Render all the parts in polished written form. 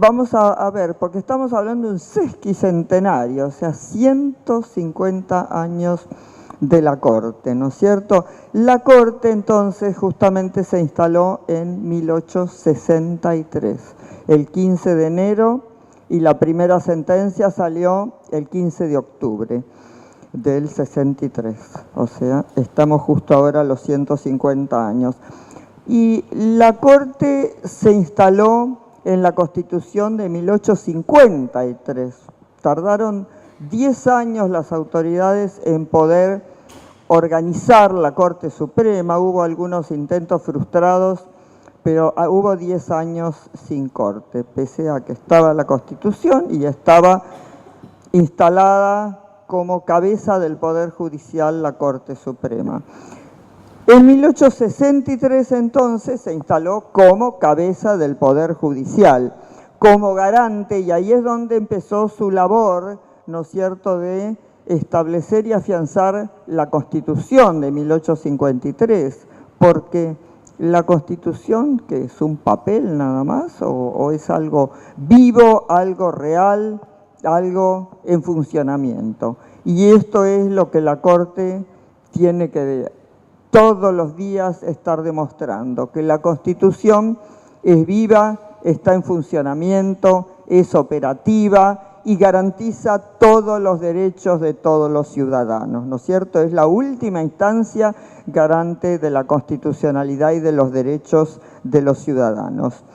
vamos a ver, porque estamos hablando de un sesquicentenario, o sea, 150 años de la Corte, ¿no es cierto? La Corte entonces justamente se instaló en 1863, el 15 de enero, y la primera sentencia salió el 15 de octubre del 63, o sea, estamos justo ahora a los 150 años. Y la Corte se instaló en la Constitución de 1853. Tardaron 10 años las autoridades en poder organizar la Corte Suprema. Hubo algunos intentos frustrados, pero hubo 10 años sin Corte, pese a que estaba la Constitución y estaba instalada como cabeza del Poder Judicial la Corte Suprema. En 1863 entonces se instaló como cabeza del Poder Judicial, como garante, y ahí es donde empezó su labor, ¿no es cierto?, de establecer y afianzar la Constitución de 1853, porque la Constitución, que es un papel nada más, o es algo vivo, algo real, algo en funcionamiento. Y esto es lo que la Corte tiene que todos los días estar demostrando, que la Constitución es viva, está en funcionamiento, es operativa y garantiza todos los derechos de todos los ciudadanos, ¿no es cierto? Es la última instancia garante de la constitucionalidad y de los derechos de los ciudadanos.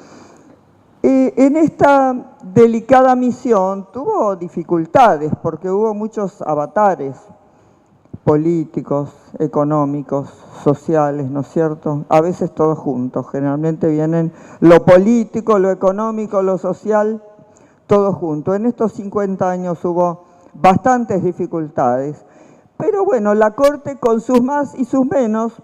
En esta delicada misión tuvo dificultades porque hubo muchos avatares políticos, económicos, sociales, ¿no es cierto? A veces todos juntos, generalmente vienen lo político, lo económico, lo social, todo junto. En estos 50 años hubo bastantes dificultades, pero bueno, la Corte con sus más y sus menos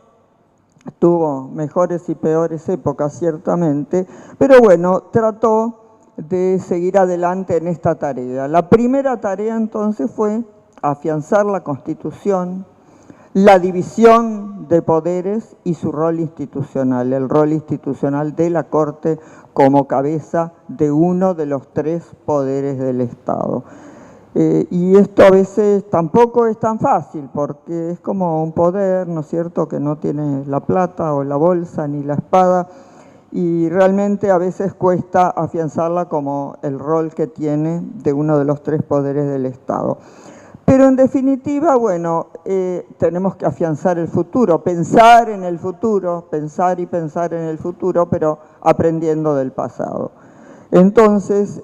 tuvo mejores y peores épocas ciertamente, pero bueno, trató de seguir adelante en esta tarea. La primera tarea entonces fue afianzar la Constitución, la división de poderes y su rol institucional, el rol institucional de la Corte como cabeza de uno de los tres poderes del Estado. Y esto a veces tampoco es tan fácil, porque es como un poder, ¿no es cierto?, que no tiene la plata o la bolsa ni la espada, y realmente a veces cuesta afianzarla como el rol que tiene de uno de los tres poderes del Estado. Pero en definitiva, bueno, tenemos que afianzar el futuro, pensar en el futuro, pensar y pensar en el futuro, pero aprendiendo del pasado. Entonces,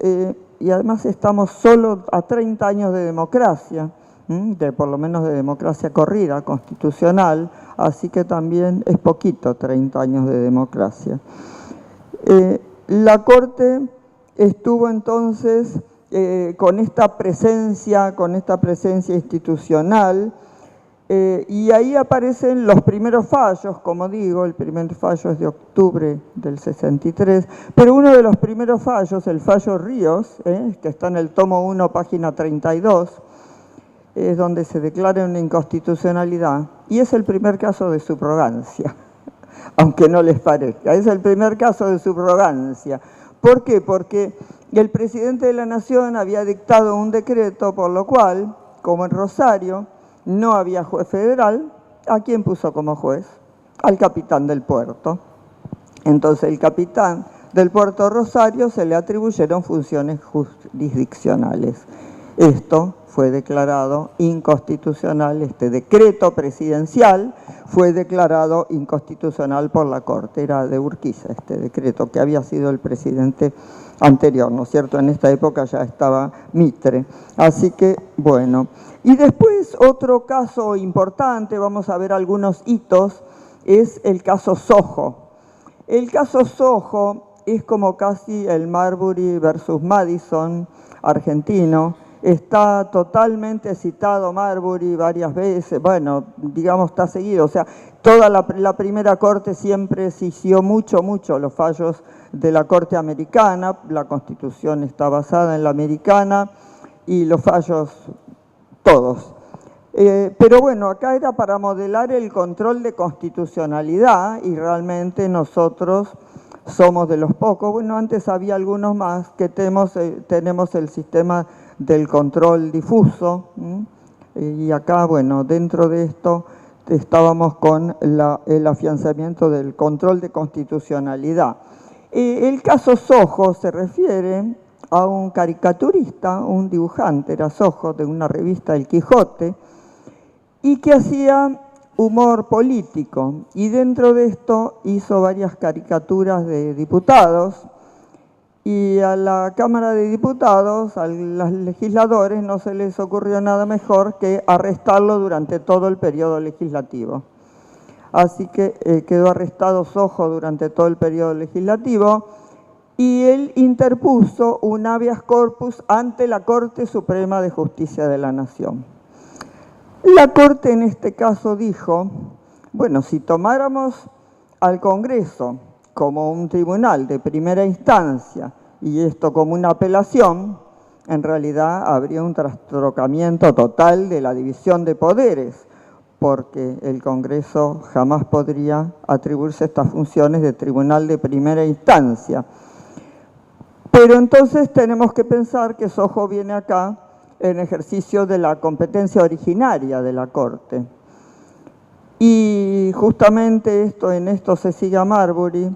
y además estamos solo a 30 años de democracia, por lo menos de democracia corrida, constitucional, así que también es poquito 30 años de democracia. La Corte estuvo entonces con esta presencia institucional, y ahí aparecen los primeros fallos, como digo, el primer fallo es de octubre del 63, pero uno de los primeros fallos, el fallo Ríos, que está en el tomo 1, página 32, es donde se declara una inconstitucionalidad, y es el primer caso de subrogancia, aunque no les parezca, es el primer caso de subrogancia. ¿Por qué? Porque el presidente de la Nación había dictado un decreto por lo cual, como en Rosario, no había juez federal. ¿A quién puso como juez? Al capitán del puerto. Entonces el capitán del puerto Rosario se le atribuyeron funciones jurisdiccionales. Esto fue declarado inconstitucional, este decreto presidencial fue declarado inconstitucional por la Corte, era de Urquiza este decreto, que había sido el presidente anterior, ¿no es cierto? En esta época ya estaba Mitre, así que bueno. Y después otro caso importante, vamos a ver algunos hitos, es el caso Sojo. El caso Sojo es como casi el Marbury versus Madison argentino. Está totalmente citado Marbury varias veces, bueno, digamos está seguido, o sea, toda la primera Corte siempre siguió mucho los fallos de la Corte americana, la Constitución está basada en la americana y los fallos todos. Pero bueno, acá era para modelar el control de constitucionalidad y realmente nosotros somos de los pocos. Bueno, antes había algunos más que tenemos el sistema del control difuso, y acá, bueno, dentro de esto estábamos con el afianzamiento del control de constitucionalidad. El caso Sojo se refiere a un caricaturista, un dibujante, era Sojo, de una revista El Quijote, y que hacía humor político, y dentro de esto hizo varias caricaturas de diputados, y a la Cámara de Diputados, a los legisladores, no se les ocurrió nada mejor que arrestarlo durante todo el periodo legislativo. Así que quedó arrestado Sojo durante todo el periodo legislativo, y él interpuso un habeas corpus ante la Corte Suprema de Justicia de la Nación. La Corte en este caso dijo, bueno, si tomáramos al Congreso como un tribunal de primera instancia y esto como una apelación, en realidad habría un trastrocamiento total de la división de poderes, porque el Congreso jamás podría atribuirse estas funciones de tribunal de primera instancia. Pero entonces tenemos que pensar que Sojo viene acá en ejercicio de la competencia originaria de la Corte. Y justamente en esto se sigue a Marbury,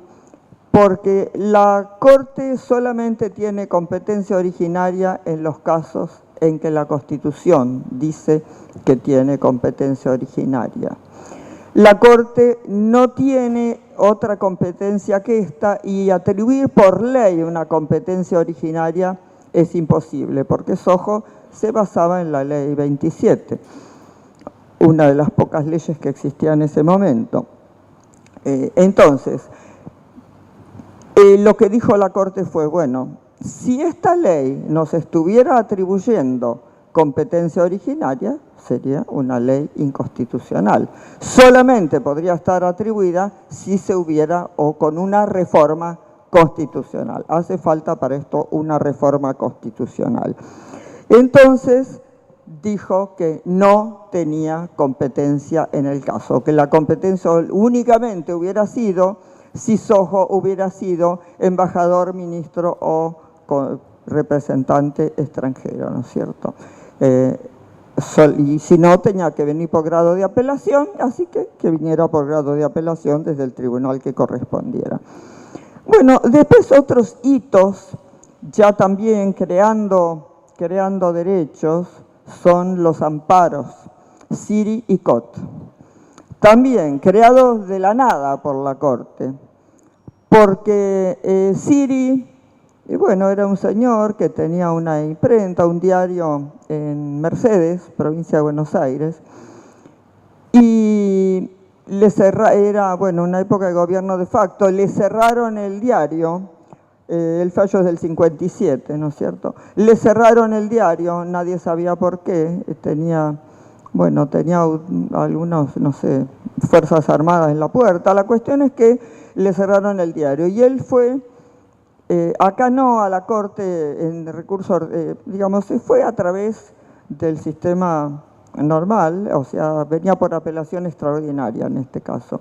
porque la Corte solamente tiene competencia originaria en los casos en que la Constitución dice que tiene competencia originaria. La Corte no tiene otra competencia que esta, y atribuir por ley una competencia originaria es imposible, porque Sojo se basaba en la Ley 27, una de las pocas leyes que existía en ese momento. Entonces, lo que dijo la Corte fue, bueno, si esta ley nos estuviera atribuyendo competencia originaria, sería una ley inconstitucional. Solamente podría estar atribuida si se hubiera o con una reforma constitucional. Hace falta para esto una reforma constitucional. Entonces dijo que no tenía competencia en el caso, que la competencia únicamente hubiera sido si Sojo hubiera sido embajador, ministro o representante extranjero, ¿no es cierto? Y si no, tenía que venir por grado de apelación, así que viniera por grado de apelación desde el tribunal que correspondiera. Bueno, después otros hitos, ya también creando derechos, son los amparos, Siri y Cot. También creados de la nada por la Corte, porque Siri, bueno, era un señor que tenía una imprenta, un diario en Mercedes, provincia de Buenos Aires, y era, bueno, una época de gobierno de facto, le cerraron el diario. El fallo es del 57, ¿no es cierto? Le cerraron el diario, nadie sabía por qué, tenía algunos, no sé, fuerzas armadas en la puerta. La cuestión es que le cerraron el diario y él fue, acá no a la Corte en recurso, digamos, se fue a través del sistema normal, o sea, venía por apelación extraordinaria en este caso.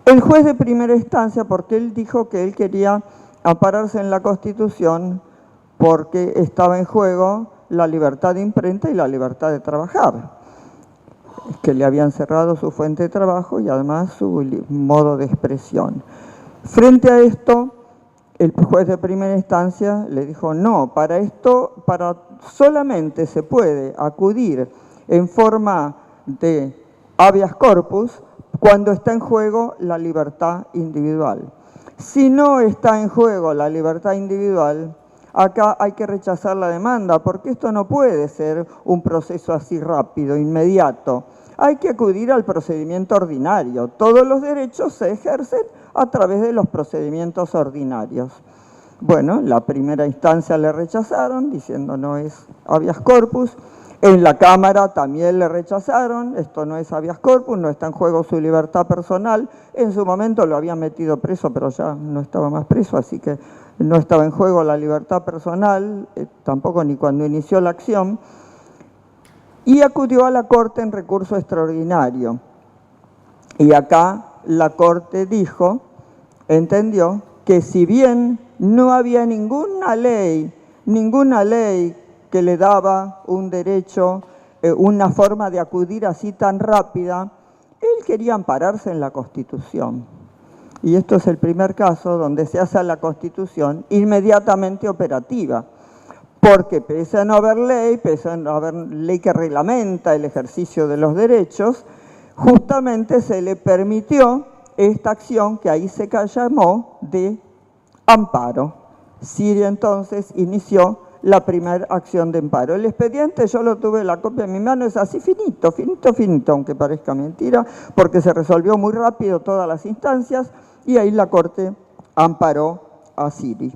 El juez de primera instancia, porque él dijo que él quería ampararse en la Constitución porque estaba en juego la libertad de imprenta y la libertad de trabajar, que le habían cerrado su fuente de trabajo y además su modo de expresión. Frente a esto, el juez de primera instancia le dijo, no, solamente se puede acudir en forma de habeas corpus cuando está en juego la libertad individual. Si no está en juego la libertad individual, acá hay que rechazar la demanda, porque esto no puede ser un proceso así rápido, inmediato. Hay que acudir al procedimiento ordinario. Todos los derechos se ejercen a través de los procedimientos ordinarios. Bueno, la primera instancia le rechazaron, diciendo no es habeas corpus. En la Cámara también le rechazaron, esto no es habeas corpus, no está en juego su libertad personal. En su momento lo habían metido preso, pero ya no estaba más preso, así que no estaba en juego la libertad personal, tampoco ni cuando inició la acción. Y acudió a la Corte en recurso extraordinario. Y acá la Corte entendió que si bien no había ninguna ley que le daba un derecho, una forma de acudir así tan rápida, él quería ampararse en la Constitución. Y esto es el primer caso donde se hace la Constitución inmediatamente operativa, porque pese a no haber ley que reglamenta el ejercicio de los derechos, justamente se le permitió esta acción que ahí se llamó de amparo. Siria entonces inició la primera acción de amparo. El expediente, yo lo tuve, la copia en mi mano, es así finito, aunque parezca mentira, porque se resolvió muy rápido todas las instancias y ahí la Corte amparó a Siri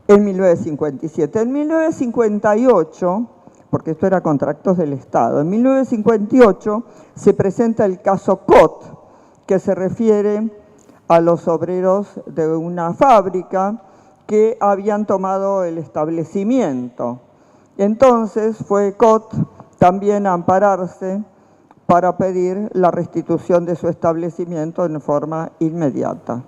en 1957. En 1958, porque esto era contra actos del Estado, en 1958 se presenta el caso Cot, que se refiere a los obreros de una fábrica que habían tomado el establecimiento. Entonces fue Cot también a ampararse para pedir la restitución de su establecimiento en forma inmediata.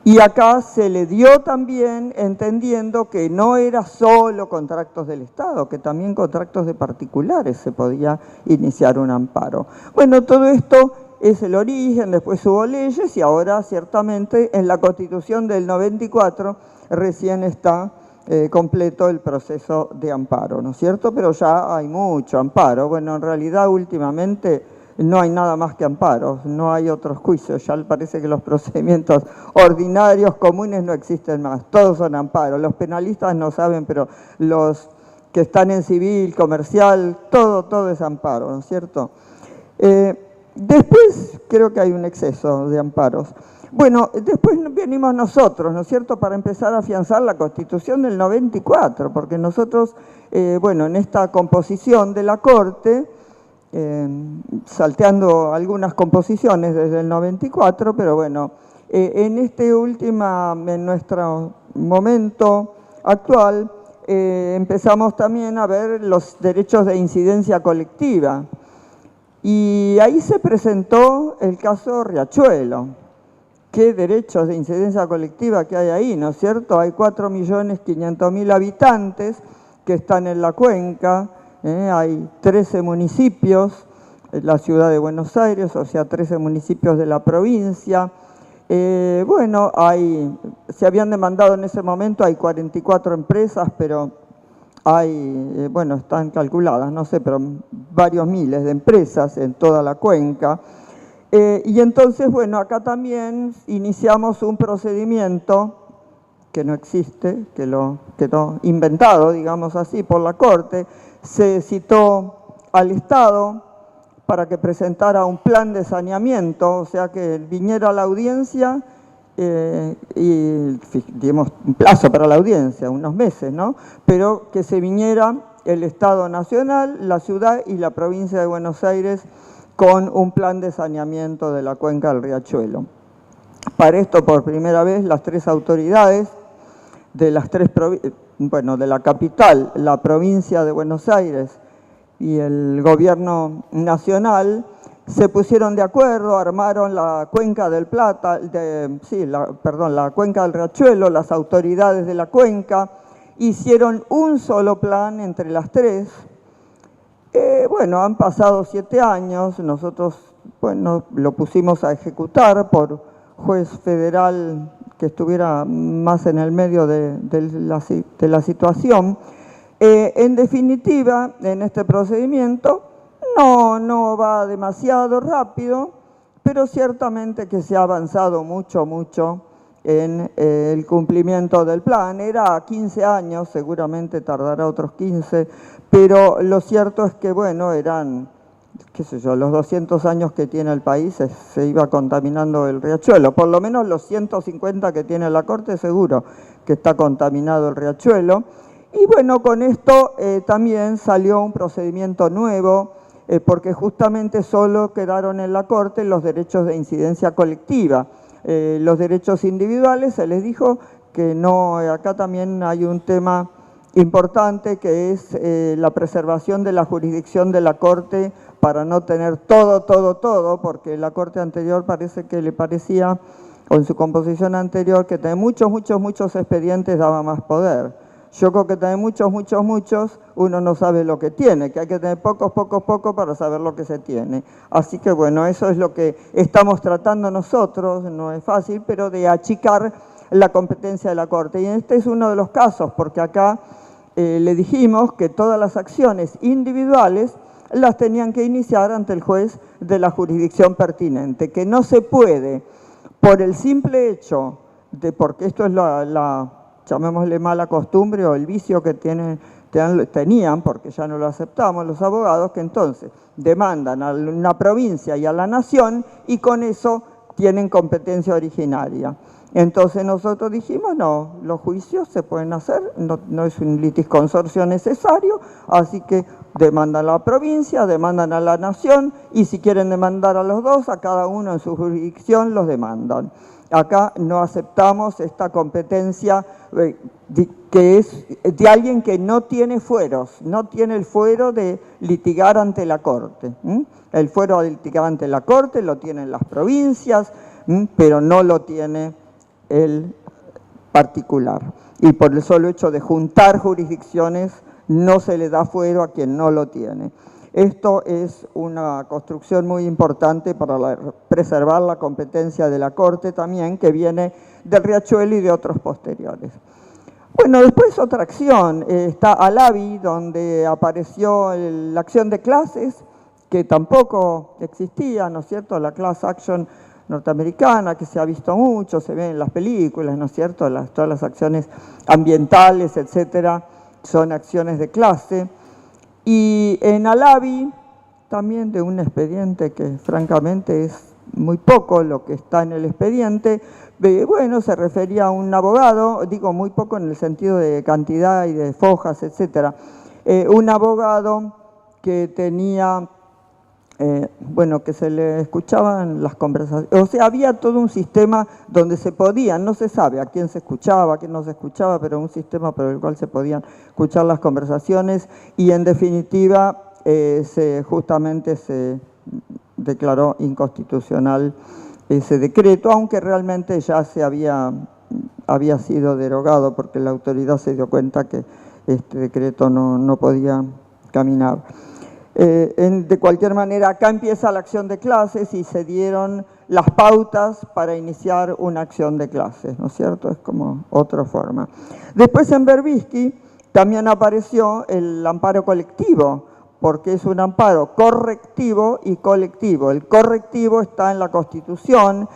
Y acá se le dio también entendiendo que no era solo contra actos del Estado, que también contra actos de particulares se podía iniciar un amparo. Bueno, todo esto es el origen, después hubo leyes y ahora ciertamente en la Constitución del 94 recién está completo el proceso de amparo, ¿no es cierto? Pero ya hay mucho amparo. Bueno, en realidad últimamente no hay nada más que amparos, no hay otros juicios, ya parece que los procedimientos ordinarios, comunes no existen más, todos son amparos. Los penalistas no saben, pero los que están en civil, comercial, todo es amparo, ¿no es cierto? Después creo que hay un exceso de amparos. Bueno, después venimos nosotros, ¿no es cierto?, para empezar a afianzar la Constitución del 94, porque nosotros, bueno, en esta composición de la Corte, salteando algunas composiciones desde el 94, pero bueno, en nuestro momento actual, empezamos también a ver los derechos de incidencia colectiva. Y ahí se presentó el caso Riachuelo. ¿Qué derechos de incidencia colectiva que hay ahí, no es cierto? Hay 4.500.000 habitantes que están en la cuenca, hay 13 municipios, la ciudad de Buenos Aires, o sea, 13 municipios de la provincia. Bueno, se habían demandado en ese momento, hay 44 empresas, pero hay, bueno, están calculadas, no sé, pero varios miles de empresas en toda la cuenca. Y entonces, bueno, acá también iniciamos un procedimiento que no existe, que lo quedó inventado, digamos así, por la Corte. Se citó al Estado para que presentara un plan de saneamiento, o sea, que viniera a la audiencia y dimos un plazo para la audiencia, unos meses, ¿no? Pero que se viniera el Estado Nacional, la ciudad y la provincia de Buenos Aires con un plan de saneamiento de la cuenca del Riachuelo. Para esto, por primera vez, las tres autoridades de de la capital, la provincia de Buenos Aires y el gobierno nacional, se pusieron de acuerdo, armaron la cuenca del Plata, la cuenca del Riachuelo, las autoridades de la cuenca, hicieron un solo plan entre las tres. Bueno, han pasado 7 años, nosotros, bueno, lo pusimos a ejecutar por juez federal que estuviera más en el medio de la situación. En definitiva, en este procedimiento no va demasiado rápido, pero ciertamente que se ha avanzado mucho en el cumplimiento del plan. Era 15 años, seguramente tardará otros 15, pero lo cierto es que, bueno, eran, qué sé yo, los 200 años que tiene el país se iba contaminando el Riachuelo. Por lo menos los 150 que tiene la Corte, seguro que está contaminado el Riachuelo. Y bueno, con esto también salió un procedimiento nuevo, porque justamente solo quedaron en la Corte los derechos de incidencia colectiva. Los derechos individuales, se les dijo que no, acá también hay un tema importante que es la preservación de la jurisdicción de la Corte para no tener todo, porque la Corte anterior parece que le parecía o en su composición anterior, que tener muchos expedientes daba más poder. Yo creo que tener muchos, uno no sabe lo que tiene, que hay que tener pocos para saber lo que se tiene. Así que bueno, eso es lo que estamos tratando nosotros, no es fácil, pero de achicar la competencia de la Corte. Y este es uno de los casos, porque acá le dijimos que todas las acciones individuales las tenían que iniciar ante el juez de la jurisdicción pertinente, que no se puede, por el simple hecho de, porque esto es la llamémosle mala costumbre o el vicio que tenían, porque ya no lo aceptamos los abogados, que entonces demandan a una provincia y a la nación y con eso tienen competencia originaria. Entonces nosotros dijimos, no, los juicios se pueden hacer, no es un litisconsorcio necesario, así que demandan a la provincia, demandan a la nación y si quieren demandar a los dos, a cada uno en su jurisdicción los demandan. Acá no aceptamos esta competencia que es de alguien que no tiene fueros, no tiene el fuero de litigar ante la Corte. El fuero de litigar ante la Corte lo tienen las provincias, pero no lo tiene el particular. Y por el solo hecho de juntar jurisdicciones no se le da fuero a quien no lo tiene. Esto es una construcción muy importante para preservar la competencia de la Corte también, que viene del Riachuelo y de otros posteriores. Bueno, después otra acción, está Alavi, donde apareció la acción de clases, que tampoco existía, ¿no es cierto?, la class action norteamericana, que se ha visto mucho, se ve en las películas, ¿no es cierto?, todas las acciones ambientales, etcétera, son acciones de clase. Y en Alavi, también de un expediente que francamente es muy poco lo que está en el expediente, bueno, se refería a un abogado, digo muy poco en el sentido de cantidad y de fojas, etcétera, un abogado que tenía, bueno, que se le escuchaban las conversaciones, o sea, había todo un sistema donde se podían, no se sabe a quién se escuchaba, a quién no se escuchaba, pero un sistema por el cual se podían escuchar las conversaciones y en definitiva justamente se declaró inconstitucional ese decreto, aunque realmente ya se había sido derogado porque la autoridad se dio cuenta que este decreto no podía caminar. De cualquier manera, acá empieza la acción de clases y se dieron las pautas para iniciar una acción de clases, ¿no es cierto? Es como otra forma. Después en Berbisky también apareció el amparo colectivo, porque es un amparo correctivo y colectivo. El correctivo está en la Constitución,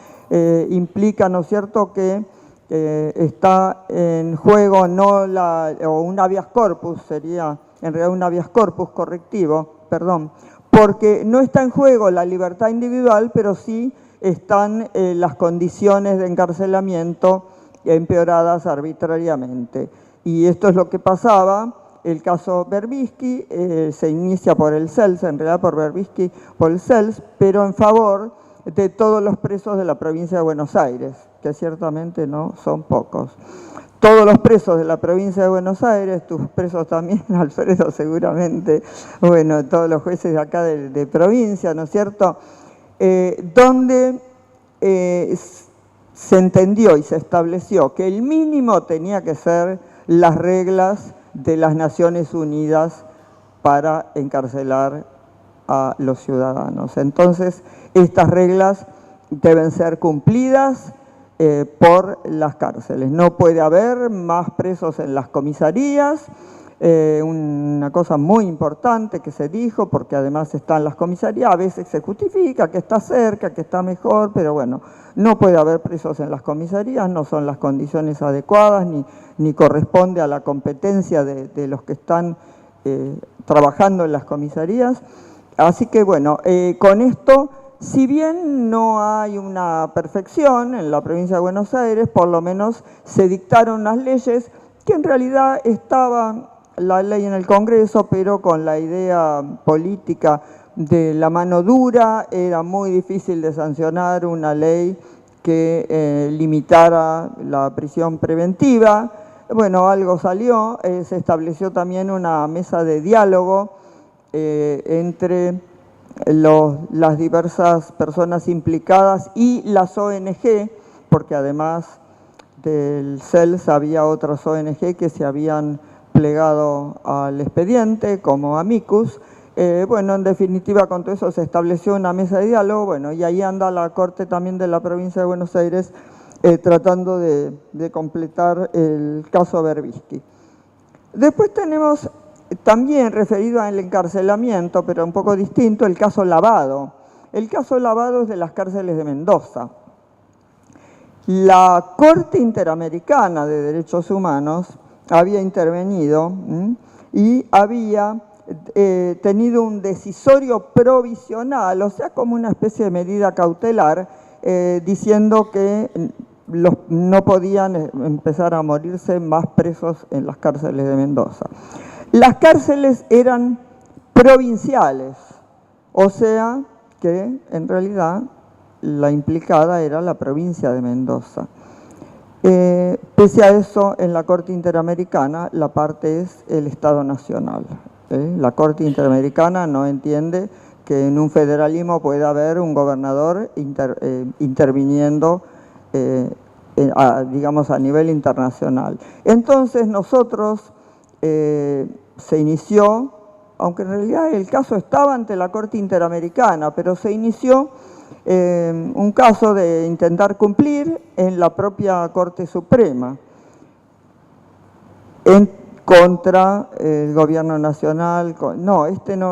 implica, ¿no es cierto?, que está en juego o un habeas corpus, sería en realidad un habeas corpus correctivo, perdón, porque no está en juego la libertad individual, pero sí están las condiciones de encarcelamiento empeoradas arbitrariamente. Y esto es lo que pasaba. El caso Berbisky se inicia por el CELS, en realidad por Berbisky, por el CELS, pero en favor de todos los presos de la provincia de Buenos Aires, que ciertamente no son pocos. Todos los presos de la provincia de Buenos Aires, tus presos también, Alfredo, seguramente, bueno, todos los jueces de acá de provincia, ¿no es cierto?, donde se entendió y se estableció que el mínimo tenía que ser las reglas de las Naciones Unidas para encarcelar a los ciudadanos. Entonces, estas reglas deben ser cumplidas por las cárceles. No puede haber más presos en las comisarías, una cosa muy importante que se dijo, porque además están las comisarías, a veces se justifica que está cerca, que está mejor, pero bueno, no puede haber presos en las comisarías, no son las condiciones adecuadas, ni corresponde a la competencia de los que están trabajando en las comisarías. Así que bueno, con esto, si bien no hay una perfección en la provincia de Buenos Aires, por lo menos se dictaron unas leyes que en realidad estaban la ley en el Congreso, pero con la idea política de la mano dura, era muy difícil de sancionar una ley que limitara la prisión preventiva. Bueno, algo salió, se estableció también una mesa de diálogo entre las diversas personas implicadas y las ONG, porque además del CELS había otras ONG que se habían plegado al expediente como Amicus. Bueno, en definitiva, con todo eso se estableció una mesa de diálogo, bueno, y ahí anda la Corte también de la provincia de Buenos Aires tratando de completar el caso Berbisky. Después tenemos también referido al encarcelamiento, pero un poco distinto, el caso Lavado. El caso Lavado es de las cárceles de Mendoza. La Corte Interamericana de Derechos Humanos había intervenido y había tenido un decisorio provisional, o sea, como una especie de medida cautelar, diciendo que no podían empezar a morirse más presos en las cárceles de Mendoza. Las cárceles eran provinciales, o sea que en realidad la implicada era la provincia de Mendoza. Pese a eso, en la Corte Interamericana la parte es el Estado Nacional. La Corte Interamericana no entiende que en un federalismo pueda haber un gobernador interviniendo, digamos, a nivel internacional. Entonces nosotros se inició, aunque en realidad el caso estaba ante la Corte Interamericana, pero se inició un caso de intentar cumplir en la propia Corte Suprema contra el gobierno nacional. No,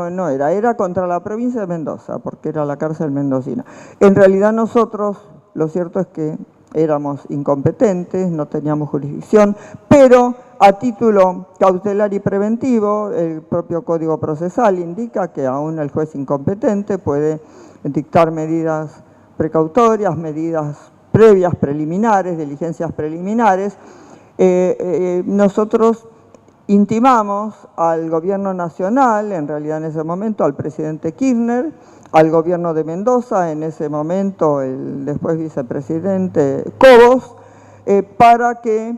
no era contra la provincia de Mendoza, porque era la cárcel mendocina. En realidad nosotros, lo cierto es que éramos incompetentes, no teníamos jurisdicción, pero a título cautelar y preventivo, el propio Código Procesal indica que aún el juez incompetente puede dictar medidas precautorias, medidas previas, preliminares, diligencias preliminares. Nosotros intimamos al gobierno nacional, en realidad en ese momento al presidente Kirchner, al gobierno de Mendoza, en ese momento el después vicepresidente Cobos, para que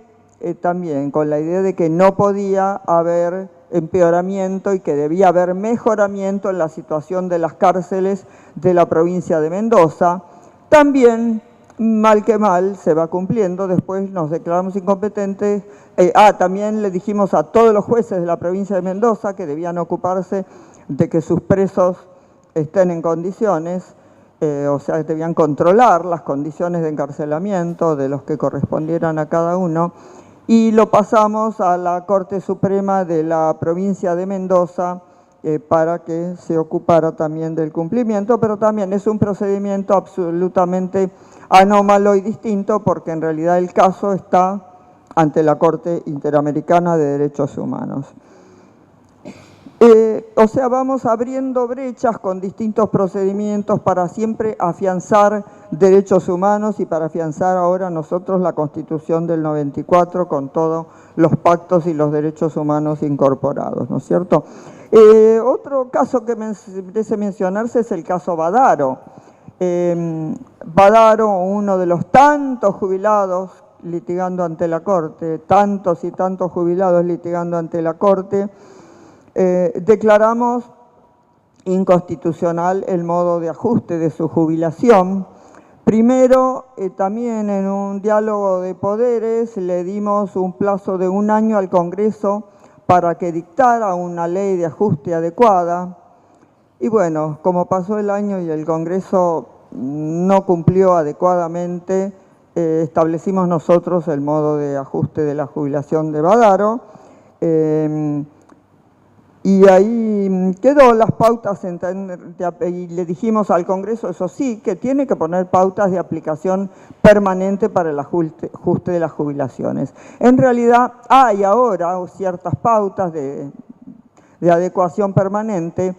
también con la idea de que no podía haber empeoramiento y que debía haber mejoramiento en la situación de las cárceles de la provincia de Mendoza. También, mal que mal, se va cumpliendo, después nos declaramos incompetentes. También le dijimos a todos los jueces de la provincia de Mendoza que debían ocuparse de que sus presos estén en condiciones, o sea, debían controlar las condiciones de encarcelamiento de los que correspondieran a cada uno, y lo pasamos a la Corte Suprema de la provincia de Mendoza para que se ocupara también del cumplimiento, pero también es un procedimiento absolutamente anómalo y distinto porque en realidad el caso está ante la Corte Interamericana de Derechos Humanos. O sea, vamos abriendo brechas con distintos procedimientos para siempre afianzar derechos humanos y para afianzar ahora nosotros la Constitución del 94 con todos los pactos y los derechos humanos incorporados, ¿no es cierto? Otro caso que merece mencionarse es el caso Badaro. Badaro, uno de los tantos jubilados litigando ante la Corte, tantos y tantos jubilados litigando ante la Corte, declaramos inconstitucional el modo de ajuste de su jubilación. Primero, también en un diálogo de poderes le dimos un plazo de 1 año al Congreso para que dictara una ley de ajuste adecuada. Y bueno, como pasó el año y el Congreso no cumplió adecuadamente, establecimos nosotros el modo de ajuste de la jubilación de Badaro. Y ahí quedó las pautas, y le dijimos al Congreso, eso sí, que tiene que poner pautas de aplicación permanente para el ajuste de las jubilaciones. En realidad hay ahora ciertas pautas de adecuación permanente.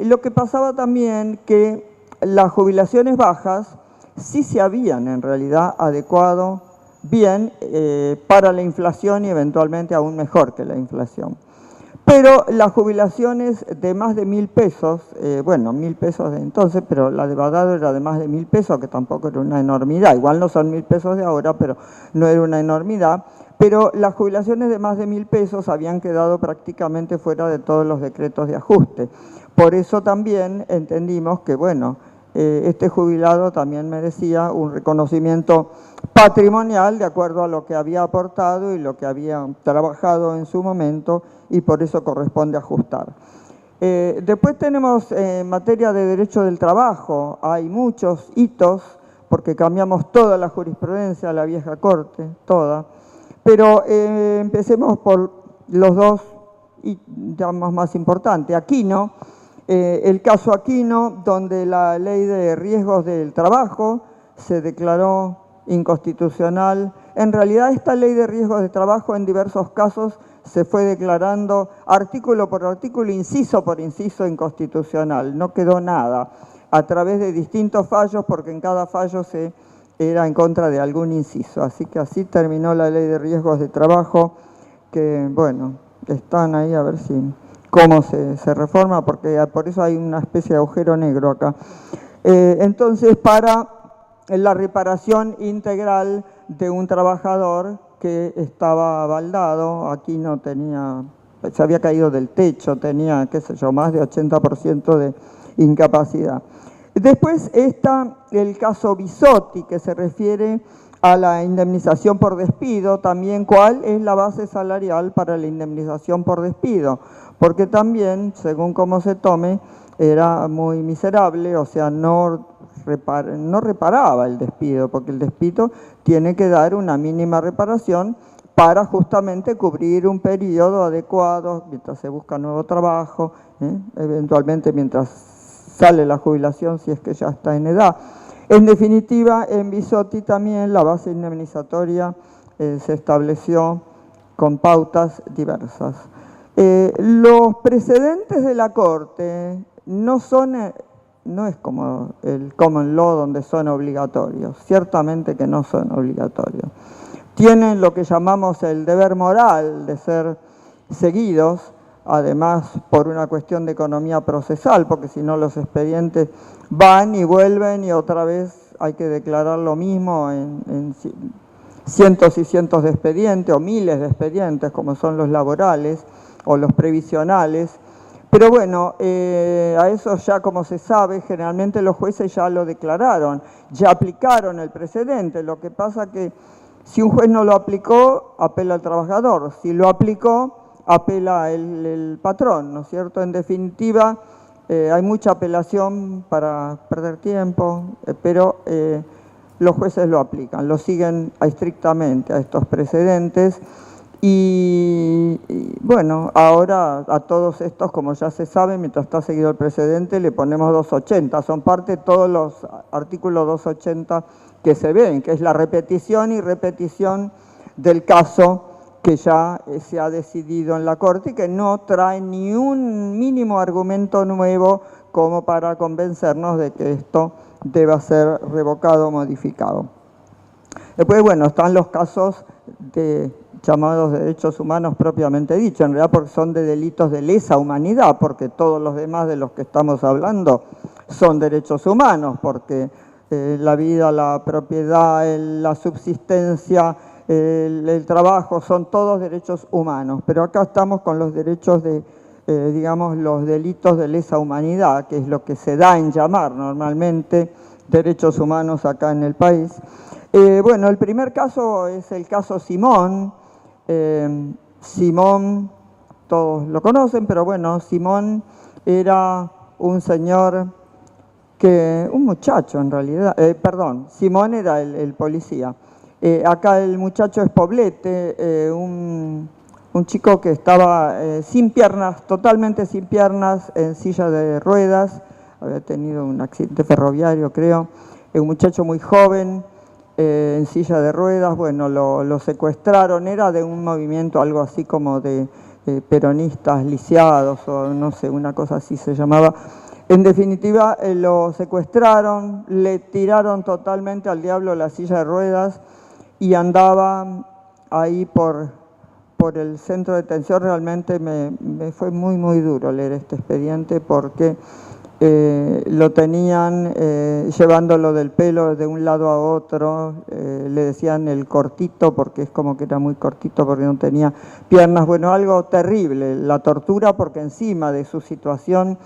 Lo que pasaba también que las jubilaciones bajas sí se habían en realidad adecuado bien para la inflación y eventualmente aún mejor que la inflación. Pero las jubilaciones de más de 1.000 pesos, bueno, 1.000 pesos de entonces, pero la de Badaro era de más de 1.000 pesos, que tampoco era una enormidad. Igual no son 1.000 pesos de ahora, pero no era una enormidad. Pero las jubilaciones de más de 1.000 pesos habían quedado prácticamente fuera de todos los decretos de ajuste. Por eso también entendimos que, bueno, este jubilado también merecía un reconocimiento patrimonial de acuerdo a lo que había aportado y lo que había trabajado en su momento, y por eso corresponde ajustar. Después tenemos en materia de derecho del trabajo, hay muchos hitos, porque cambiamos toda la jurisprudencia, la vieja corte, toda, pero empecemos por los dos, digamos, más importantes. Aquino, el caso Aquino, donde la ley de riesgos del trabajo se declaró inconstitucional. En realidad, esta ley de riesgos de trabajo en diversos casos se fue declarando artículo por artículo, inciso por inciso, inconstitucional. No quedó nada a través de distintos fallos, porque en cada fallo se era en contra de algún inciso. Así que así terminó la ley de riesgos de trabajo, que, bueno, están ahí a ver si cómo se reforma, porque por eso hay una especie de agujero negro acá. Entonces, para la reparación integral de un trabajador que estaba baldado, aquí no tenía, se había caído del techo, tenía, qué sé yo, más de 80% de incapacidad. Después está el caso Bisotti, que se refiere a la indemnización por despido, también cuál es la base salarial para la indemnización por despido, porque también, según cómo se tome, era muy miserable, o sea, no reparaba el despido, porque el despido tiene que dar una mínima reparación para justamente cubrir un periodo adecuado mientras se busca nuevo trabajo, eventualmente mientras sale la jubilación si es que ya está en edad. En definitiva, en Bisotti también la base indemnizatoria se estableció con pautas diversas. Los precedentes de la Corte no es como el common law, donde son obligatorios, ciertamente que no son obligatorios. Tienen lo que llamamos el deber moral de ser seguidos, además por una cuestión de economía procesal, porque si no los expedientes van y vuelven y otra vez hay que declarar lo mismo en cientos y cientos de expedientes o miles de expedientes, como son los laborales o los previsionales. Pero bueno, a eso ya, como se sabe, generalmente los jueces ya lo declararon, ya aplicaron el precedente. Lo que pasa que si un juez no lo aplicó, apela al trabajador. Si lo aplicó, apela el patrón, ¿no es cierto? En definitiva, hay mucha apelación para perder tiempo, pero los jueces lo aplican, lo siguen estrictamente a estos precedentes. Y bueno, ahora a todos estos, como ya se sabe, mientras está seguido el precedente, le ponemos 280. Son parte de todos los artículos 280 que se ven, que es la repetición y repetición del caso que ya se ha decidido en la Corte y que no trae ni un mínimo argumento nuevo como para convencernos de que esto deba ser revocado o modificado. Después, bueno, están los casos de llamados derechos humanos propiamente dicho, en realidad porque son de delitos de lesa humanidad, porque todos los demás de los que estamos hablando son derechos humanos, porque la vida, la propiedad, la subsistencia, el trabajo, son todos derechos humanos, pero acá estamos con los derechos de, digamos, los delitos de lesa humanidad, que es lo que se da en llamar normalmente derechos humanos acá en el país. Bueno, el primer caso es el caso Simón. Simón, todos lo conocen, pero bueno, Simón era un señor un muchacho en realidad, Simón era el policía. Acá el muchacho es Poblete, un chico que estaba sin piernas, totalmente sin piernas, en silla de ruedas, había tenido un accidente ferroviario, creo, un muchacho muy joven, en silla de ruedas. Bueno, lo secuestraron, era de un movimiento algo así como de peronistas lisiados o no sé, una cosa así se llamaba. En definitiva, lo secuestraron, le tiraron totalmente al diablo la silla de ruedas y andaba ahí por el centro de detención. Realmente me fue muy duro leer este expediente porque lo tenían llevándolo del pelo de un lado a otro, le decían el cortito porque es como que era muy cortito porque no tenía piernas. Bueno, algo terrible, la tortura, porque encima de su situación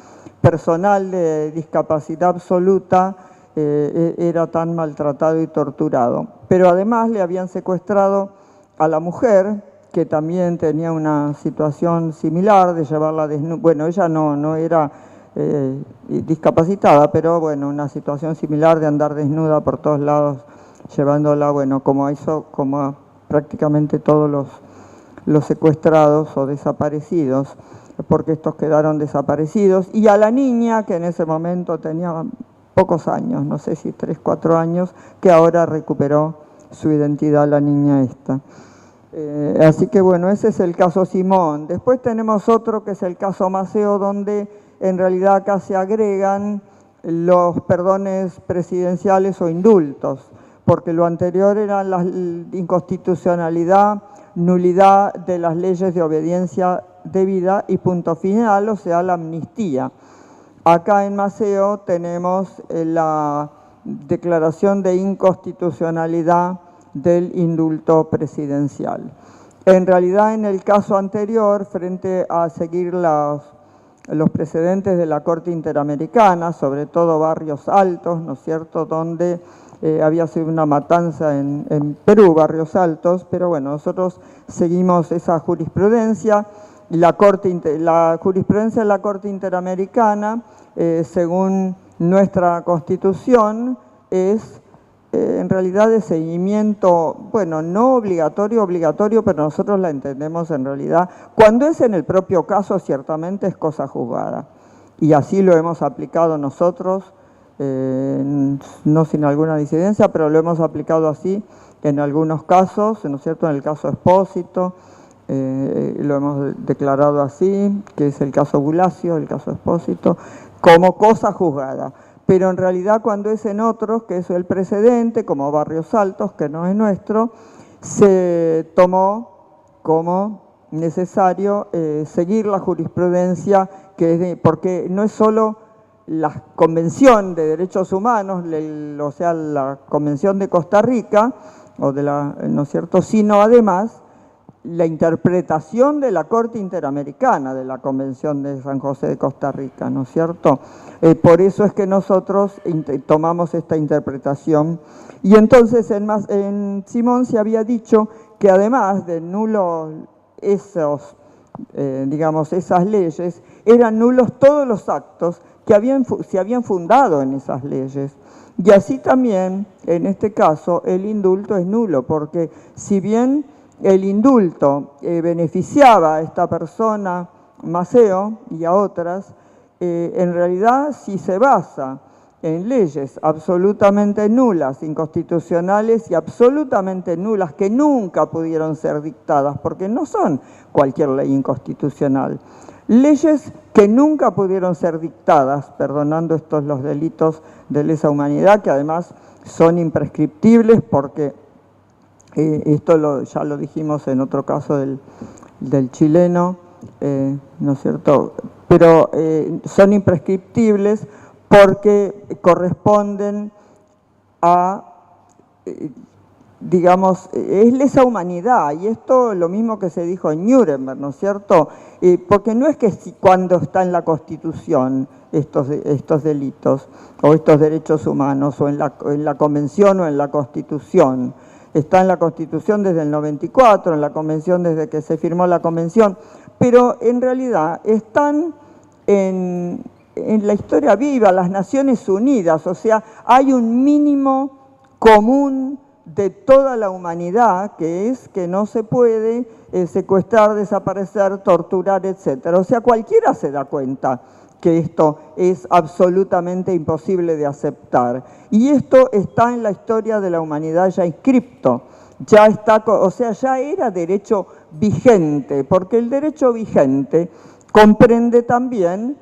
personal de discapacidad absoluta era tan maltratado y torturado. Pero además le habían secuestrado a la mujer, que también tenía una situación similar de llevarla desnuda. Bueno, ella no era discapacitada, pero bueno, una situación similar de andar desnuda por todos lados, llevándola, bueno, como hizo como prácticamente todos los secuestrados o desaparecidos, porque estos quedaron desaparecidos. Y a la niña, que en ese momento tenía pocos años, no sé si 3, 4 años, que ahora recuperó su identidad, la niña esta. Así que bueno, ese es el caso Simón. Después tenemos otro que es el caso Maceo, donde en realidad acá se agregan los perdones presidenciales o indultos, porque lo anterior era la inconstitucionalidad, nulidad de las leyes de obediencia debida y punto final, o sea, la amnistía. Acá en Maceo tenemos la declaración de inconstitucionalidad del indulto presidencial. En realidad, en el caso anterior, frente a seguir los precedentes de la Corte Interamericana, sobre todo Barrios Altos, ¿no es cierto?, donde había sido una matanza en Perú, Barrios Altos, pero bueno, nosotros seguimos esa jurisprudencia. La jurisprudencia de la Corte Interamericana, según nuestra Constitución, es en realidad de seguimiento, bueno, no obligatorio, pero nosotros la entendemos en realidad. Cuando es en el propio caso, ciertamente es cosa juzgada. Y así lo hemos aplicado nosotros, no sin alguna disidencia, pero lo hemos aplicado así en algunos casos, ¿no es cierto?, en el caso Expósito, lo hemos declarado así, que es el caso Bulacio, el caso Expósito, como cosa juzgada. Pero en realidad cuando es en otros, que es el precedente, como Barrios Altos, que no es nuestro, se tomó como necesario seguir la jurisprudencia, porque no es solo la Convención de Derechos Humanos, o sea, la Convención de Costa Rica, ¿no es cierto?, sino además la interpretación de la Corte Interamericana de la Convención de San José de Costa Rica, ¿no es cierto? Por eso es que nosotros tomamos esta interpretación. Y entonces en Simón se había dicho que además de nulos esas leyes, eran nulos todos los actos que se habían fundado en esas leyes. Y así también, en este caso, el indulto es nulo, porque si bien el indulto beneficiaba a esta persona, Maceo, y a otras, en realidad si se basa en leyes absolutamente nulas, inconstitucionales y absolutamente nulas, que nunca pudieron ser dictadas, porque no son cualquier ley inconstitucional. Leyes que nunca pudieron ser dictadas, perdonando los delitos de lesa humanidad, que además son imprescriptibles porque esto ya lo dijimos en otro caso del chileno, ¿no es cierto? Pero son imprescriptibles porque corresponden a, digamos, es lesa humanidad, y esto lo mismo que se dijo en Nuremberg, ¿no es cierto? Porque no es que cuando está en la Constitución estos delitos o estos derechos humanos, o en la Convención o en la Constitución. Está en la Constitución desde el 94, en la Convención desde que se firmó la Convención, pero en realidad están en la historia viva, las Naciones Unidas, o sea, hay un mínimo común de toda la humanidad, que es que no se puede secuestrar, desaparecer, torturar, etc. O sea, cualquiera se da cuenta que esto es absolutamente imposible de aceptar. Y esto está en la historia de la humanidad ya inscripto, ya está, o sea, ya era derecho vigente, porque el derecho vigente comprende también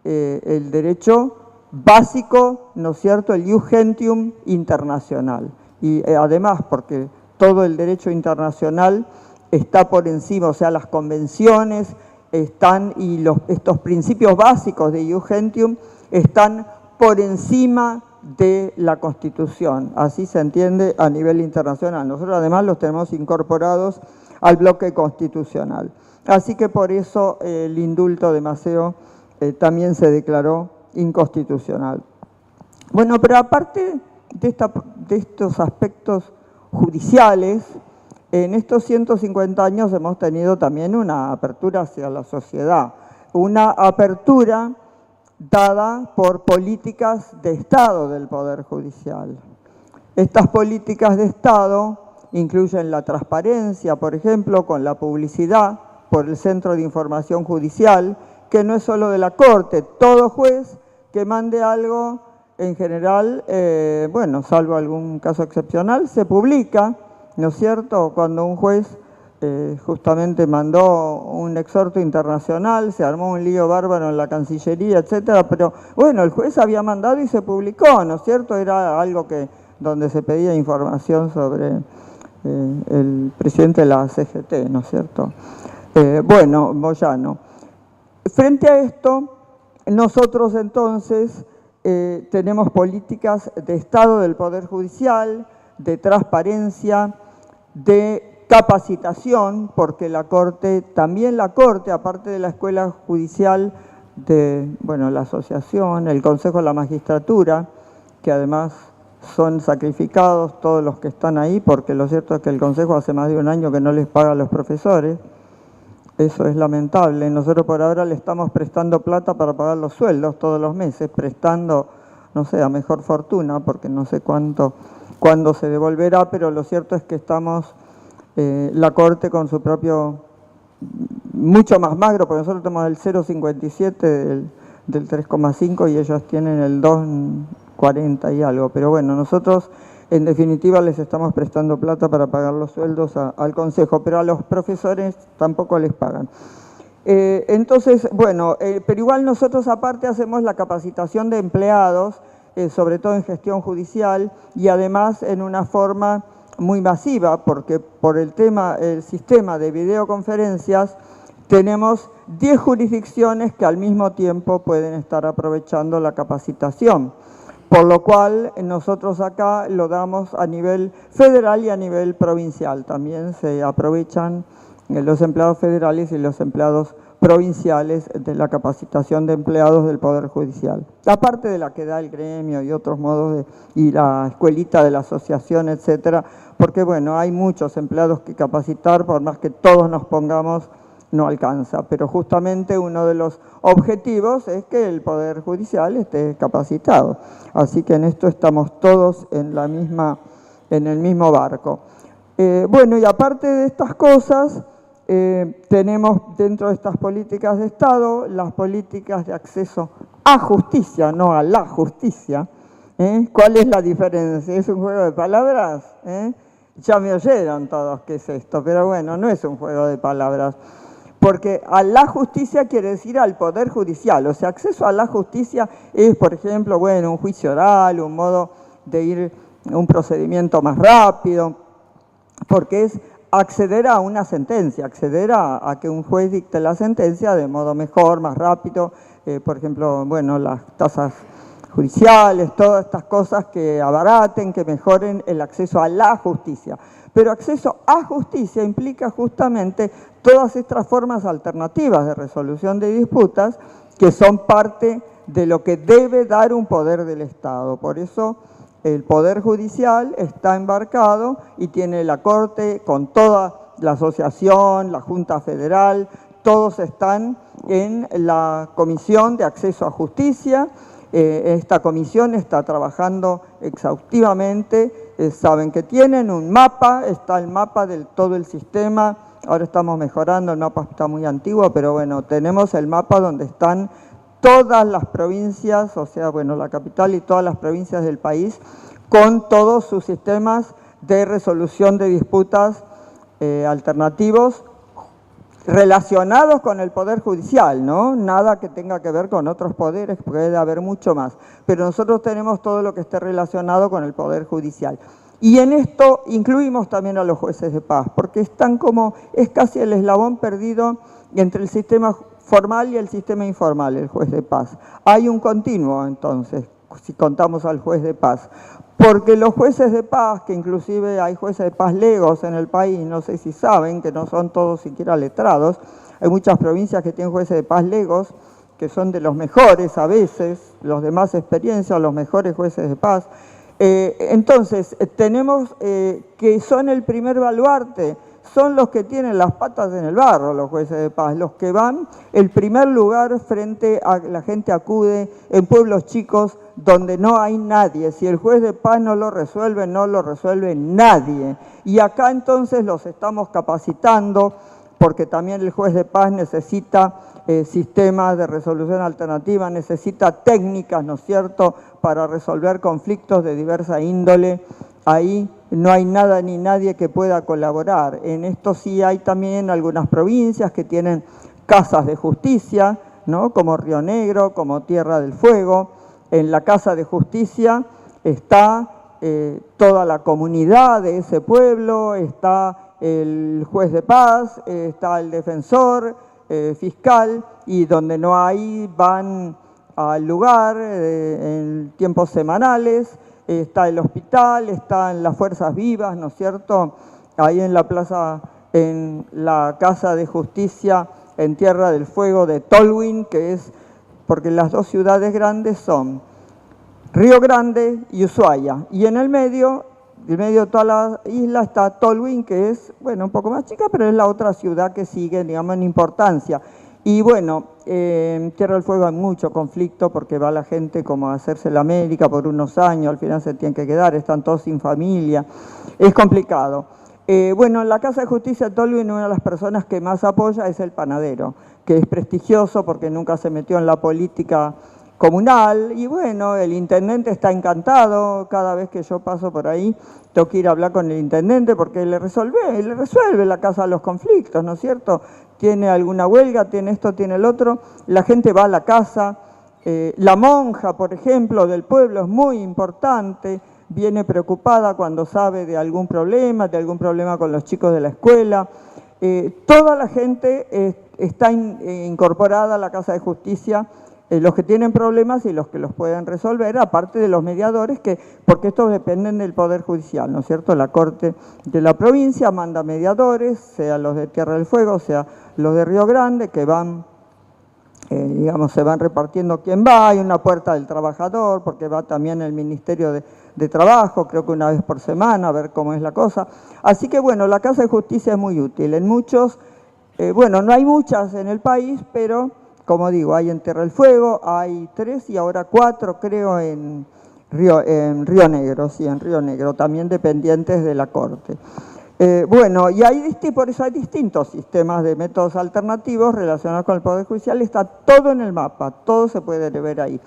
el derecho básico, ¿no es cierto?, el ius gentium internacional. Y además, porque todo el derecho internacional está por encima, o sea, las convenciones están, y estos principios básicos de ius gentium están por encima de la Constitución. Así se entiende a nivel internacional. Nosotros además los tenemos incorporados al bloque constitucional. Así que por eso el indulto de Maceo también se declaró inconstitucional. Bueno, pero aparte de estos aspectos judiciales, en estos 150 años hemos tenido también una apertura hacia la sociedad, una apertura dada por políticas de Estado del Poder Judicial. Estas políticas de Estado incluyen la transparencia, por ejemplo, con la publicidad por el Centro de Información Judicial, que no es solo de la Corte, todo juez que mande algo, en general, bueno, salvo algún caso excepcional, se publica, ¿no es cierto? Cuando un juez justamente mandó un exhorto internacional, se armó un lío bárbaro en la Cancillería, etcétera, pero bueno, el juez había mandado y se publicó, ¿no es cierto? Era algo donde se pedía información sobre el presidente de la CGT, ¿no es cierto? Bueno, Moyano. Frente a esto, nosotros entonces tenemos políticas de Estado del Poder Judicial, de transparencia, de capacitación, porque también la Corte, aparte de la Escuela Judicial, la asociación, el Consejo de la Magistratura, que además son sacrificados todos los que están ahí, porque lo cierto es que el Consejo hace más de un año que no les paga a los profesores. Eso es lamentable. Nosotros por ahora le estamos prestando plata para pagar los sueldos todos los meses, prestando, no sé, a mejor fortuna, porque no sé cuándo se devolverá, pero lo cierto es que estamos, la Corte con su propio, mucho más magro, porque nosotros tenemos el 0,57 del 3,5 y ellos tienen el 2,40 y algo, pero bueno, nosotros en definitiva les estamos prestando plata para pagar los sueldos al Consejo, pero a los profesores tampoco les pagan. Entonces, bueno, pero igual nosotros aparte hacemos la capacitación de empleados, sobre todo en gestión judicial, y además en una forma muy masiva, porque por el sistema de videoconferencias, tenemos 10 jurisdicciones que al mismo tiempo pueden estar aprovechando la capacitación. Por lo cual nosotros acá lo damos a nivel federal y a nivel provincial. También se aprovechan los empleados federales y los empleados provinciales de la capacitación de empleados del Poder Judicial. Aparte de la que da el gremio y otros modos, y la escuelita de la asociación, etcétera, porque bueno, hay muchos empleados que capacitar, por más que todos nos pongamos, no alcanza, pero justamente uno de los objetivos es que el Poder Judicial esté capacitado. Así que en esto estamos todos en el mismo barco. Bueno, y aparte de estas cosas, tenemos dentro de estas políticas de Estado las políticas de acceso a justicia, no a la justicia. ¿Cuál es la diferencia? ¿Es un juego de palabras? Ya me oyeron todos qué es esto, pero bueno, no es un juego de palabras. Porque a la justicia quiere decir al Poder Judicial, o sea, acceso a la justicia es, por ejemplo, bueno, un juicio oral, un modo de ir, un procedimiento más rápido, porque es acceder a una sentencia, acceder a que un juez dicte la sentencia de modo mejor, más rápido, por ejemplo, bueno, las tasas judiciales, todas estas cosas que abaraten, que mejoren el acceso a la justicia. Pero acceso a justicia implica justamente todas estas formas alternativas de resolución de disputas que son parte de lo que debe dar un poder del Estado. Por eso el Poder Judicial está embarcado y tiene la Corte con toda la asociación, la Junta Federal, todos están en la Comisión de Acceso a Justicia. Esta comisión está trabajando exhaustivamente, saben que tienen un mapa, está el mapa de todo el sistema, ahora estamos mejorando, el mapa está muy antiguo, pero bueno, tenemos el mapa donde están todas las provincias, o sea, bueno, la capital y todas las provincias del país, con todos sus sistemas de resolución de disputas alternativos, relacionados con el Poder Judicial, ¿no? Nada que tenga que ver con otros poderes, puede haber mucho más. Pero nosotros tenemos todo lo que esté relacionado con el Poder Judicial. Y en esto incluimos también a los jueces de paz, porque están es casi el eslabón perdido entre el sistema formal y el sistema informal, el juez de paz. Hay un continuo, entonces, si contamos al juez de paz. Porque los jueces de paz, que inclusive hay jueces de paz legos en el país, no sé si saben, que no son todos siquiera letrados, hay muchas provincias que tienen jueces de paz legos, que son de los mejores a veces, los de más experiencia, los mejores jueces de paz. Entonces, tenemos que son el primer baluarte, son los que tienen las patas en el barro, los jueces de paz, los que van el primer lugar frente a la gente acude en pueblos chicos donde no hay nadie. Si el juez de paz no lo resuelve, no lo resuelve nadie. Y acá entonces los estamos capacitando, porque también el juez de paz necesita sistemas de resolución alternativa, necesita técnicas, ¿no es cierto?, para resolver conflictos de diversa índole. Ahí no hay nada ni nadie que pueda colaborar. En esto sí hay también algunas provincias que tienen casas de justicia, ¿no?, como Río Negro, como Tierra del Fuego. En la casa de justicia está toda la comunidad de ese pueblo, está el juez de paz, está el defensor, fiscal, y donde no hay van al lugar en tiempos semanales. Está el hospital, están las fuerzas vivas, ¿no es cierto?, ahí en la plaza, en la Casa de Justicia en Tierra del Fuego de Tolwyn, que es, porque las dos ciudades grandes son Río Grande y Ushuaia, y en el medio de toda la isla está Tolwyn, que es, bueno, un poco más chica, pero es la otra ciudad que sigue, digamos, en importancia. Y bueno, en Tierra del Fuego hay mucho conflicto porque va la gente como a hacerse la América por unos años, al final se tienen que quedar, están todos sin familia, es complicado. Bueno, en la Casa de Justicia de Tolwyn una de las personas que más apoya es el panadero, que es prestigioso porque nunca se metió en la política comunal, y bueno, el intendente está encantado. Cada vez que yo paso por ahí tengo que ir a hablar con el intendente porque le resuelve la casa los conflictos, ¿no es cierto? Tiene alguna huelga, tiene esto, tiene el otro, la gente va a la casa. La monja, por ejemplo, del pueblo es muy importante, viene preocupada cuando sabe de algún problema con los chicos de la escuela. Toda la gente está incorporada a la Casa de Justicia, los que tienen problemas y los que los pueden resolver, aparte de los mediadores, porque estos dependen del Poder Judicial, ¿no es cierto? La Corte de la provincia manda mediadores, sea los de Tierra del Fuego, sea los de Río Grande, que van, digamos, se van repartiendo quién va. Hay una puerta del trabajador, porque va también el Ministerio de Trabajo, creo que una vez por semana, a ver cómo es la cosa. Así que, bueno, la Casa de Justicia es muy útil. En muchos, bueno, no hay muchas en el país, pero como digo, hay en Tierra del Fuego, hay 3 y ahora 4, creo, en Río Negro, sí, en Río Negro, también dependientes de la Corte. Bueno, y por eso hay distintos sistemas de métodos alternativos relacionados con el Poder Judicial, está todo en el mapa, todo se puede ver ahí.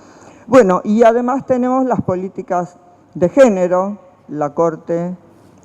Bueno, y además tenemos las políticas de género. La Corte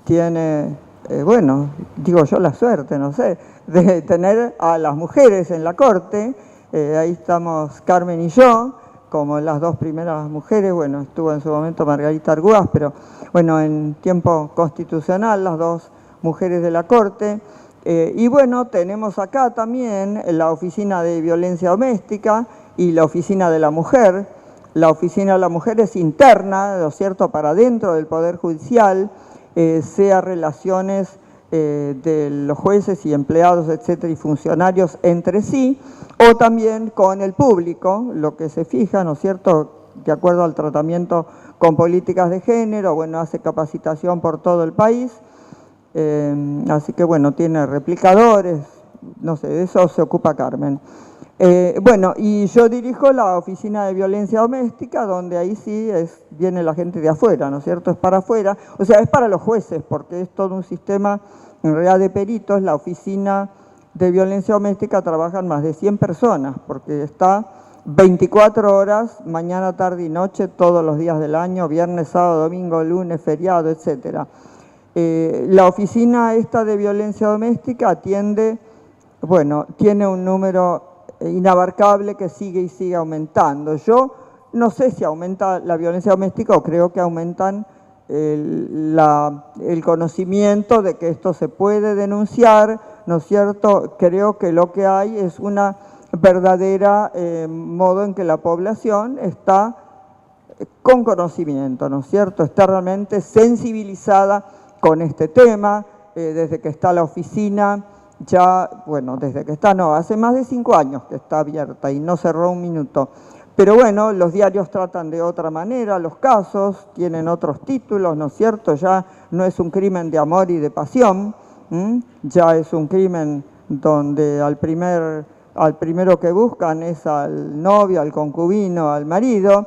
tiene, bueno, digo yo la suerte, no sé, de tener a las mujeres en la Corte. Ahí estamos Carmen y yo, como las dos primeras mujeres. Bueno, estuvo en su momento Margarita Argüaz, pero bueno, en tiempo constitucional, las dos mujeres de la Corte. Y bueno, tenemos acá también la Oficina de Violencia Doméstica y la Oficina de la Mujer. La Oficina de la Mujer es interna, ¿no es cierto?, para dentro del Poder Judicial, sea relaciones de los jueces y empleados, etcétera, y funcionarios entre sí, o también con el público, lo que se fija, ¿no es cierto?, de acuerdo al tratamiento con políticas de género. Bueno, hace capacitación por todo el país, así que bueno, tiene replicadores, no sé, de eso se ocupa Carmen. Bueno, y yo dirijo la Oficina de Violencia Doméstica, donde ahí sí viene la gente de afuera, ¿no es cierto?, es para afuera, o sea, es para los jueces, porque es todo un sistema, en realidad, de peritos. La Oficina de Violencia Doméstica trabajan más de 100 personas, porque está 24 horas, mañana, tarde y noche, todos los días del año, viernes, sábado, domingo, lunes, feriado, etcétera. La oficina esta de violencia doméstica atiende, bueno, tiene un número inabarcable que sigue y sigue aumentando. Yo no sé si aumenta la violencia doméstica o creo que aumentan el conocimiento de que esto se puede denunciar, ¿no es cierto? Creo que lo que hay es una verdadera modo en que la población está con conocimiento, ¿no es cierto? Está realmente sensibilizada con este tema, desde que está la oficina ya, bueno, desde que está, no, hace más de 5 años que está abierta y no cerró un minuto. Pero bueno, los diarios tratan de otra manera los casos, tienen otros títulos, ¿no es cierto? Ya no es un crimen de amor y de pasión, ya es un crimen donde al primero que buscan es al novio, al concubino, al marido.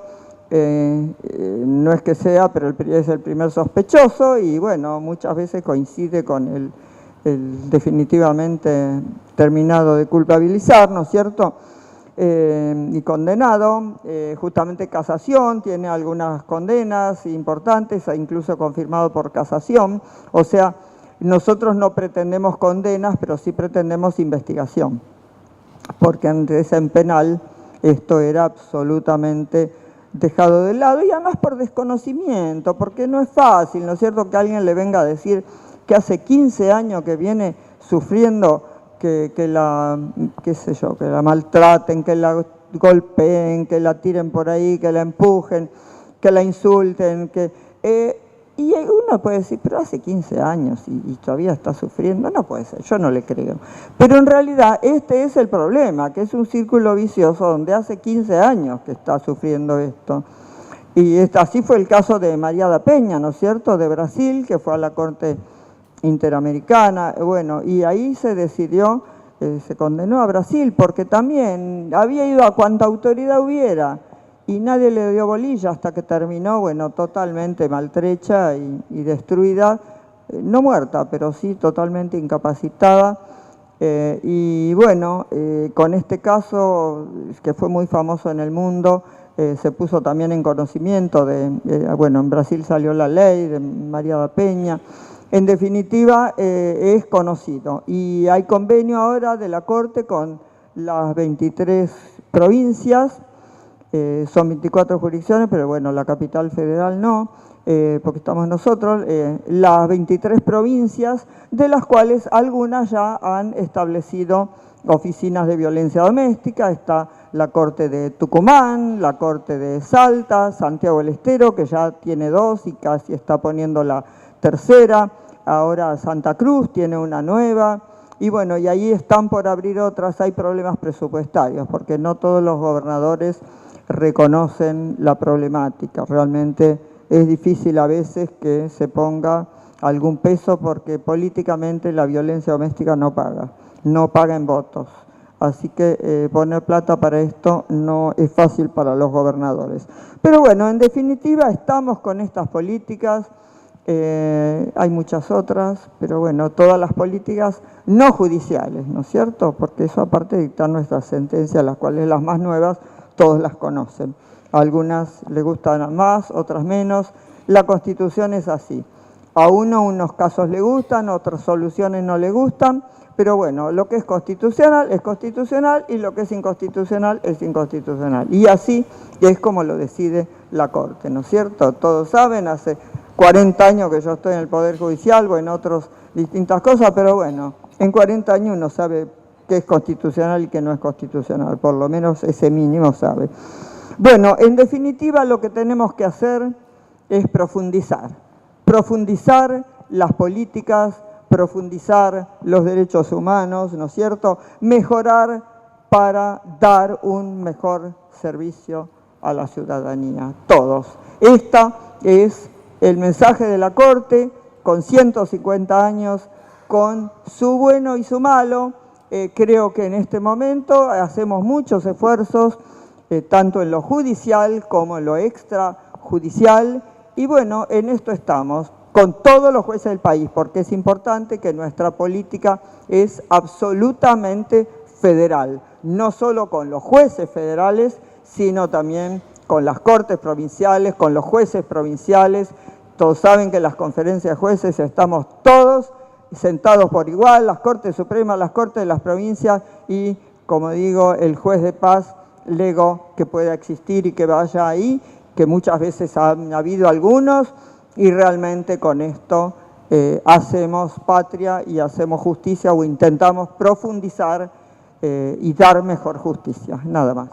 No es que sea, pero es el primer sospechoso y bueno, muchas veces coincide con el definitivamente terminado de culpabilizar, ¿no es cierto? Y condenado, justamente casación, tiene algunas condenas importantes, incluso confirmado por casación, o sea, nosotros no pretendemos condenas, pero sí pretendemos investigación, porque antes en penal esto era absolutamente dejado de lado y además por desconocimiento, porque no es fácil, ¿no es cierto?, que alguien le venga a decir que hace 15 años que viene sufriendo que la maltraten, que la golpeen, que la tiren por ahí, que la empujen, que la insulten, y uno puede decir, pero hace 15 años y todavía está sufriendo, no puede ser, yo no le creo. Pero en realidad este es el problema, que es un círculo vicioso donde hace 15 años que está sufriendo esto. Y así fue el caso de María da Penha, ¿no es cierto?, de Brasil, que fue a la Corte Interamericana, bueno, y ahí se decidió, se condenó a Brasil, porque también había ido a cuanta autoridad hubiera, y nadie le dio bolilla hasta que terminó, bueno, totalmente maltrecha y destruida, no muerta, pero sí totalmente incapacitada. Y bueno, con este caso, que fue muy famoso en el mundo, se puso también en conocimiento bueno, en Brasil salió la ley de María da Penha. En definitiva, es conocido. Y hay convenio ahora de la Corte con las 23 provincias, son 24 jurisdicciones, pero bueno, la capital federal no, porque estamos nosotros, las 23 provincias, de las cuales algunas ya han establecido oficinas de violencia doméstica. Está la Corte de Tucumán, la Corte de Salta, Santiago del Estero, que ya tiene 2 y casi está poniendo la tercera, ahora Santa Cruz tiene una nueva, y bueno, y ahí están por abrir otras. Hay problemas presupuestarios, porque no todos los gobernadores reconocen la problemática. Realmente es difícil a veces que se ponga algún peso, porque políticamente la violencia doméstica no paga en votos. Así que poner plata para esto no es fácil para los gobernadores. Pero bueno, en definitiva estamos con estas políticas, hay muchas otras, pero bueno, todas las políticas no judiciales, ¿no es cierto? Porque eso aparte de dictar nuestras sentencias, las cuales las más nuevas, todos las conocen. Algunas le gustan más, otras menos. La Constitución es así. A unos casos le gustan, otras soluciones no le gustan, pero bueno, lo que es constitucional y lo que es inconstitucional es inconstitucional. Y así es como lo decide la Corte, ¿no es cierto? Todos saben, hace 40 años que yo estoy en el Poder Judicial, o en otras distintas cosas, pero bueno, en 40 años uno sabe qué es constitucional y qué no es constitucional, por lo menos ese mínimo sabe. Bueno, en definitiva lo que tenemos que hacer es profundizar las políticas, profundizar los derechos humanos, ¿no es cierto?, mejorar para dar un mejor servicio a la ciudadanía, todos. Esta es el mensaje de la Corte, con 150 años, con su bueno y su malo. Creo que en este momento hacemos muchos esfuerzos, tanto en lo judicial como en lo extrajudicial, y bueno, en esto estamos, con todos los jueces del país, porque es importante que nuestra política es absolutamente federal, no solo con los jueces federales, sino también con las cortes provinciales, con los jueces provinciales. Todos saben que en las conferencias de jueces estamos todos sentados por igual, las Cortes Supremas, las Cortes de las provincias y, como digo, el juez de paz, lego que pueda existir y que vaya ahí, que muchas veces han habido algunos, y realmente con esto hacemos patria y hacemos justicia, o intentamos profundizar y dar mejor justicia, nada más.